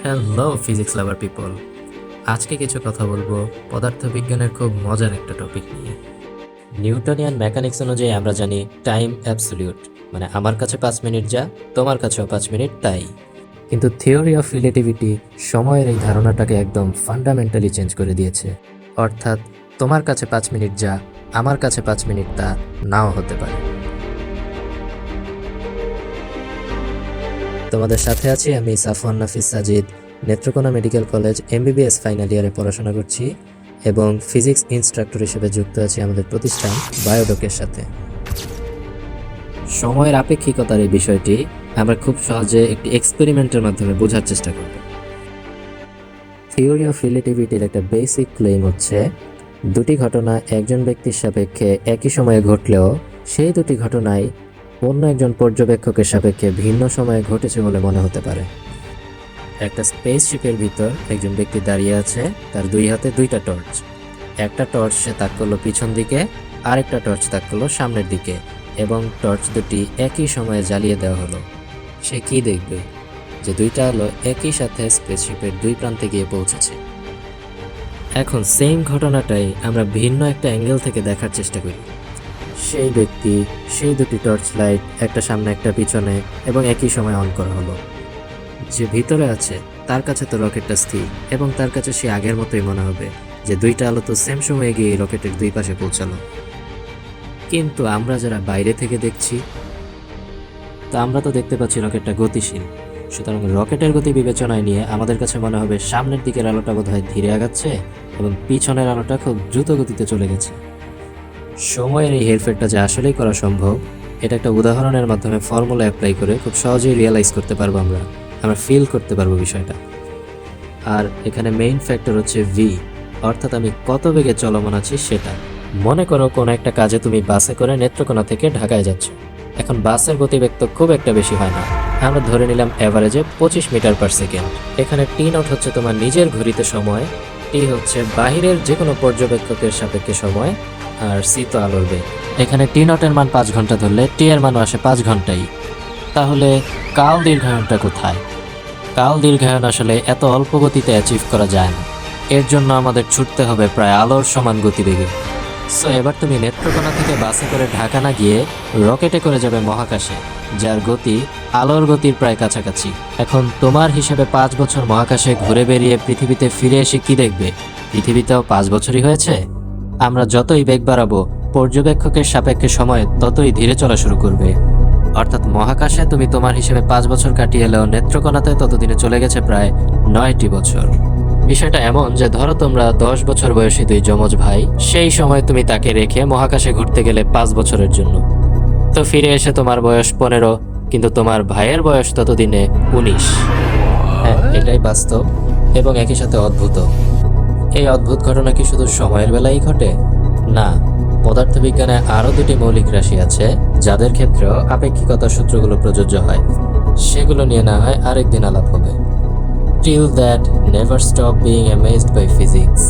Hello physics লাভার people, আজকে কিছু কথা বলবো পদার্থবিজ্ঞানের খুব মজার একটা টপিক নিয়ে। নিউটনিয়ান মেকানিক্স অনুযায়ী আমরা জানি টাইম অ্যাবসলিউট, মানে আমার কাছে 5 মিনিট যা তোমার কাছেও 5 মিনিট তাই। কিন্তু থিওরি অফ রিলেটিভিটি সময়ের এই ধারণাটাকে একদম ফান্ডামেন্টালি চেঞ্জ করে দিয়েছে। অর্থাৎ তোমার কাছে 5 মিনিট যা আমার কাছে 5 মিনিট তা নাও হতে পারে। তোমাদের সাথে আছি আমি Safwan Nafis Sajid. Netrokona medical college MBBS final ইয়ারে পড়াশোনা করছি এবং ফিজিক্স ইনস্ট্রাক্টর হিসেবে যুক্ত আছি আমাদের প্রতিষ্ঠান বায়োডকের সাথে। সময়ের আপেক্ষিকতার এই বিষয়টি আমরা খুব সহজে একটি এক্সপেরিমেন্টের মাধ্যমে বোঝার চেষ্টা করব। থিওরি অফ রিলেটিভিটির একটা বেসিক ক্লেম হচ্ছে, দুটি ঘটনা একজন ব্যক্তির সাপেক্ষে একই সময়ে ঘটলেও সেই দুটি ঘটনাই অন্য একজন পর্যবেক্ষকের সাপেক্ষে ভিন্ন সময়ে ঘটেছে বলে মনে হতে পারে। একটা স্পেসশিপের ভিতর একজন ব্যক্তি দাঁড়িয়ে আছে, তার দুই হাতে দুইটা টর্চ। একটা টর্চ সে তাক করলো পিছন দিকে, আরেকটা টর্চ তাক করলো সামনের দিকে, এবং টর্চ দুটি একই সময়ে জ্বালিয়ে দেওয়া হলো। সে কি দেখবে? যে দুইটা আলো একই সাথে স্পেসশিপের দুই প্রান্তে গিয়ে পৌঁছেছে। এখন সেম ঘটনাটাই আমরা ভিন্ন একটা অ্যাঙ্গেল থেকে দেখার চেষ্টা করি। সেই ব্যক্তি, সেই দুটি টর্চ লাইট, একটা সামনে একটা পিছনে, এবং একই সময় অন করা হলো। যে ভিতরে আছে তার কাছে তো রকেটটা স্থির, এবং তার কাছে সে আগের মতোই মনে হবে যে দুইটা আলো তো সেম সময়ে গিয়ে রকেটের দুই পাশে পৌঁছালো। কিন্তু আমরা যারা বাইরে থেকে দেখছি, তা আমরা তো দেখতে পাচ্ছি রকেটটা গতিশীল। সুতরাং রকেটের গতি বিবেচনায় নিয়ে আমাদের কাছে মনে হবে সামনের দিকের আলোটা বোধহয় ধীরে আগাচ্ছে এবং পিছনের আলোটা খুব দ্রুত গতিতে চলে গেছে। সময়ের এই হেরফেরটা যে আসলেই করা সম্ভব, এটা একটা উদাহরণের মাধ্যমে ফর্মুলা অ্যাপ্লাই করে খুব সহজেই রিয়েলাইজ করতে পারবো। আমরা ফিল করতে পারবো বিষয়টা। আর এখানে মেইন ফ্যাক্টর হচ্ছে ভি, অর্থাৎ আমি কত বেগে চলমান আছি সেটা। মনে করো কোনো একটা কাজে তুমি বাসে করে নেত্রকোনা থেকে ঢাকায় যাচ্ছ। এখন বাসের গতিবেগ তো খুব একটা বেশি হয় না, আমরা ধরে নিলাম অ্যাভারেজে 25 মিটার পার সেকেন্ড। এখানে টি নট হচ্ছে তোমার নিজের ঘড়িতে সময়, টি হচ্ছে বাহিরের যে কোনো পর্যবেক্ষকের সাপেক্ষে সময়, আর সি তো আলোর বেগ। এখানে টি নটের মান 5 ঘন্টা ধরলে টি এর মানও আসে 5 ঘন্টাই। তাহলে কাল দীর্ঘায়নটা কোথায়? কাল দীর্ঘায়ন আসলে এত অল্প গতিতে অ্যাচিভ করা যায় না, এর জন্য আমাদের ছুটতে হবে প্রায় আলোর সমান গতিবেগে। সো এবার তুমি নেত্রকোনা থেকে বাসে করে ঢাকা না গিয়ে রকেটে করে যাবে মহাকাশে, যার গতি আলোর গতির প্রায় কাছাকাছি। এখন তোমার হিসেবে 5 বছর মহাকাশে ঘুরে বেরিয়ে পৃথিবীতে ফিরে এসে কি দেখবে? পৃথিবীতেও 5 বছরই হয়েছে। আমরা যতই বেগ বাড়াবো, পর্যবেক্ষকের সাপেক্ষে সময় ততই ধীরে চলা শুরু করবে। অর্থাৎ মহাকাশে তুমি তোমার হিসেবে 5 বছর কাটিয়ে এলেও নেত্রকোনাতে ততদিনে চলে গেছে প্রায় 9টি বছর। বিষয়টা এমন যে ধরো তোমরা 10 বছর বয়সী দুই যমজ ভাই, সেই সময় তুমি তাকে রেখে মহাকাশে ঘুরতে গেলে 5 বছরের জন্য। তো ফিরে এসে তোমার বয়স 15, কিন্তু তোমার ভাইয়ের বয়স ততদিনে 19। হ্যাঁ, এটাই বাস্তব এবং একই সাথে অদ্ভুত। এই অদ্ভুত ঘটনা কি শুধু সময়ের বেলায় ঘটে? না, পদার্থবিজ্ঞানে আরও 2টি মৌলিক রাশি আছে যাদের ক্ষেত্রেও আপেক্ষিকতার সূত্রগুলো প্রযোজ্য হয়। সেগুলো নিয়ে না হয় আরেকদিন আলাপ হবে। Till that, never stop being amazed by physics.